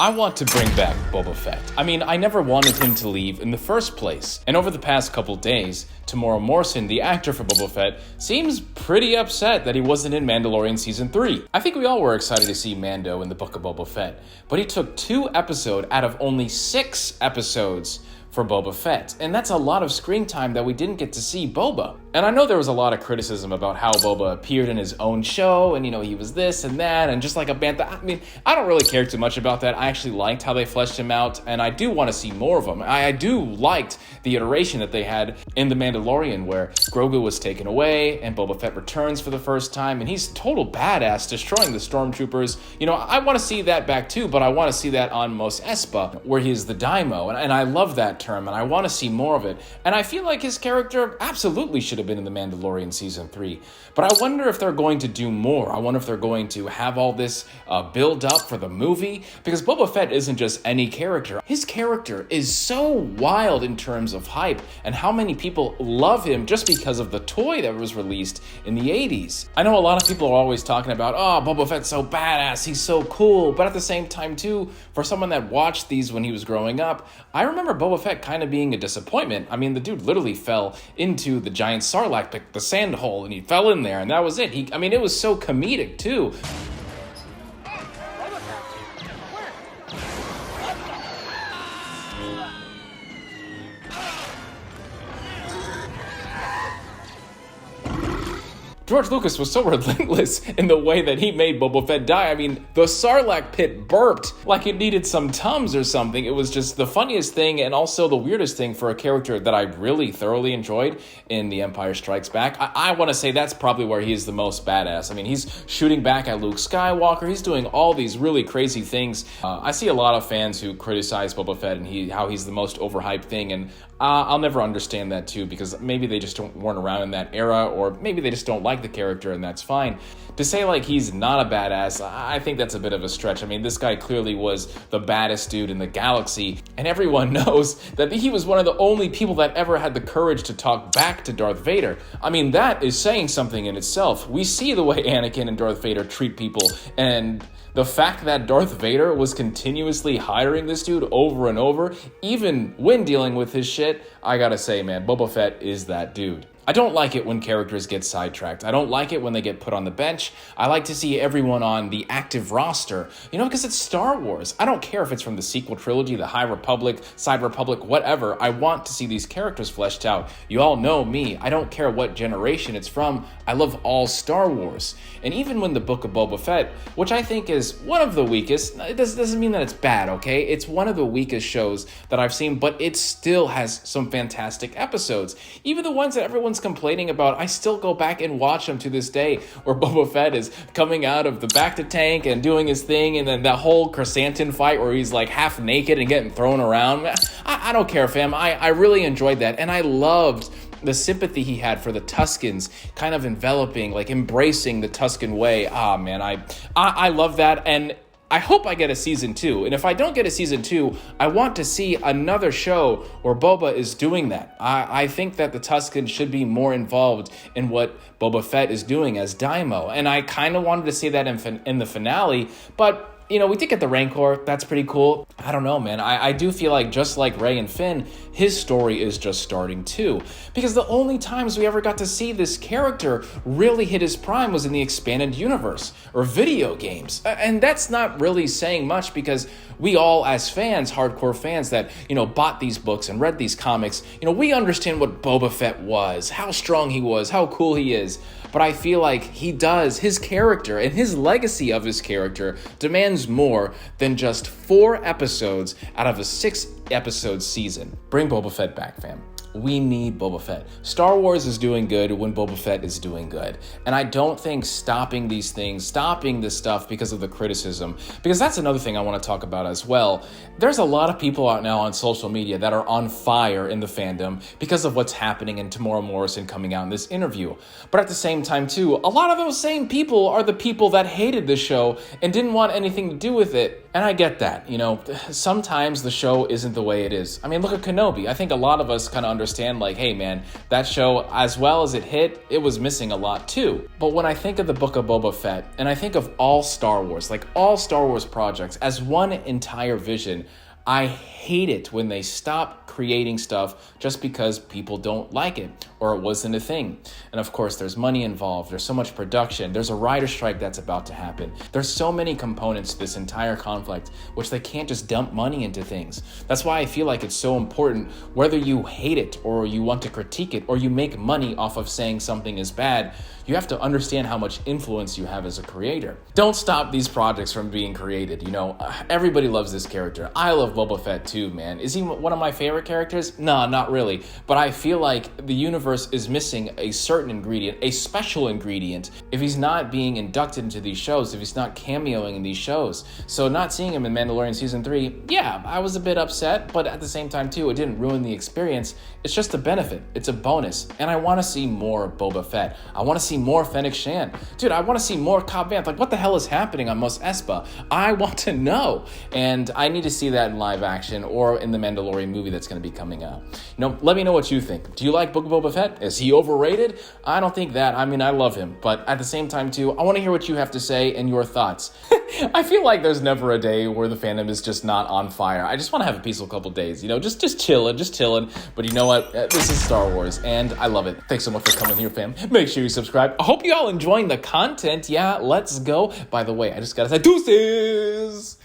I want to bring back Boba Fett. I mean, I never wanted him to leave in the first place. And over the past couple days, Tamora Morrison, the actor for Boba Fett, seems pretty upset that he wasn't in Mandalorian Season 3. I think we all were excited to see Mando in the Book of Boba Fett, but he took 2 episodes out of only 6 episodes for Boba Fett, and that's a lot of screen time that we didn't get to see Boba. And I know there was a lot of criticism about how Boba appeared in his own show, and he was this and that, and just like a bantha. I mean, I don't really care too much about that. I actually liked how they fleshed him out, and I do want to see more of him. I do liked the iteration that they had in The Mandalorian, where Grogu was taken away, and Boba Fett returns for the first time, and he's total badass, destroying the stormtroopers. I want to see that back too, but I want to see that on Mos Espa, where he's the Daimo, and I love that term, and I want to see more of it. And I feel like his character absolutely should have been in The Mandalorian Season 3. But I wonder if they're going to do more. I wonder if they're going to have all this build up for the movie, because Boba Fett isn't just any character. His character is so wild in terms of hype, and how many people love him just because of the toy that was released in the 80s. I know a lot of people are always talking about, oh, Boba Fett's so badass, he's so cool, but at the same time too, for someone that watched these when he was growing up, I remember Boba Fett kind of being a disappointment. I mean, the dude literally fell into the giant Sarlacc pit, the sand hole, and he fell in there, and that was it. It was so comedic too. George Lucas was so relentless in the way that he made Boba Fett die. I mean, the Sarlacc pit burped like it needed some Tums or something. It was just the funniest thing and also the weirdest thing for a character that I really thoroughly enjoyed in The Empire Strikes Back. I want to say that's probably where he is the most badass. I mean, he's shooting back at Luke Skywalker. He's doing all these really crazy things. I see a lot of fans who criticize Boba Fett and how he's the most overhyped thing, and I'll never understand that too, because maybe they just weren't around in that era, or maybe they just don't like the character, and that's fine. To say like he's not a badass, I think that's a bit of a stretch. I mean, this guy clearly was the baddest dude in the galaxy, and everyone knows that he was one of the only people that ever had the courage to talk back to Darth Vader. I mean, that is saying something in itself. We see the way Anakin and Darth Vader treat people, and the fact that Darth Vader was continuously hiring this dude over and over, even when dealing with his shit, I gotta say, man, Boba Fett is that dude. I don't like it when characters get sidetracked. I don't like it when they get put on the bench. I like to see everyone on the active roster, because it's Star Wars. I don't care if it's from the sequel trilogy, the High Republic, Side Republic, whatever. I want to see these characters fleshed out. You all know me. I don't care what generation it's from. I love all Star Wars. And even when the Book of Boba Fett, which I think is one of the weakest, it doesn't mean that it's bad, okay? It's one of the weakest shows that I've seen, but it still has some fantastic episodes. Even the ones that everyone's complaining about, I still go back and watch them to this day, where Boba Fett is coming out of the bacta tank and doing his thing, and then that whole Chrysanthemum fight where he's like half naked and getting thrown around. I don't care, fam. I really enjoyed that, and I loved the sympathy he had for the Tuskens, kind of enveloping, like embracing the Tusken way. Man, I love that, and I hope I get a season 2, and if I don't get a season 2, I want to see another show where Boba is doing that. I think that the Tuskens should be more involved in what Boba Fett is doing as Daimo, and I kind of wanted to see that in the finale, but we did get the Rancor. That's pretty cool. I don't know, man. I do feel like, just like Rey and Finn, his story is just starting too. Because the only times we ever got to see this character really hit his prime was in the expanded universe or video games. And that's not really saying much, because we all, as fans, hardcore fans that, bought these books and read these comics, we understand what Boba Fett was, how strong he was, how cool he is. But I feel like his character and his legacy of his character demands more than just 4 episodes out of a 6-episode season. Bring Boba Fett back, fam. We need Boba Fett. Star Wars is doing good when Boba Fett is doing good. And I don't think stopping this stuff because of the criticism, because that's another thing I want to talk about as well. There's a lot of people out now on social media that are on fire in the fandom because of what's happening in Tamora Morrison coming out in this interview. But at the same time, too, a lot of those same people are the people that hated the show and didn't want anything to do with it. And I get that, sometimes the show isn't the way it is. I mean, look at Kenobi. I think a lot of us kind of understand, like, hey man, that show, as well as it hit, it was missing a lot too. But when I think of the Book of Boba Fett, and I think of all Star Wars, like all Star Wars projects, as one entire vision, I hate it when they stop creating stuff just because people don't like it or it wasn't a thing. And of course, there's money involved. There's so much production. There's a writer strike that's about to happen. There's so many components to this entire conflict, which they can't just dump money into things. That's why I feel like it's so important, whether you hate it or you want to critique it or you make money off of saying something is bad, you have to understand how much influence you have as a creator. Don't stop these projects from being created. You know, everybody loves this character. I love Boba Fett too, man. Is he one of my favorite characters? No, not really. But I feel like the universe is missing a certain ingredient, a special ingredient, if he's not being inducted into these shows, if he's not cameoing in these shows. So not seeing him in Mandalorian Season 3, yeah, I was a bit upset, but at the same time too, it didn't ruin the experience. It's just a benefit. It's a bonus. And I want to see more of Boba Fett. I want to see more Fennec Shan. Dude, I want to see more Cobb Vanth. Like, what the hell is happening on Mos Espa? I want to know. And I need to see that in live action or in the Mandalorian movie that's going to be coming out. You know, let me know what you think. Do you like Book of Boba Fett? Is he overrated? I don't think that. I mean, I love him. But at the same time, too, I want to hear what you have to say and your thoughts. I feel like there's never a day where the fandom is just not on fire. I just want to have a peaceful couple days, you know, just chilling. But you know what? This is Star Wars, and I love it. Thanks so much for coming here, fam. Make sure you subscribe. I hope you all enjoying the content. Yeah, let's go. By the way, I just gotta say deuces.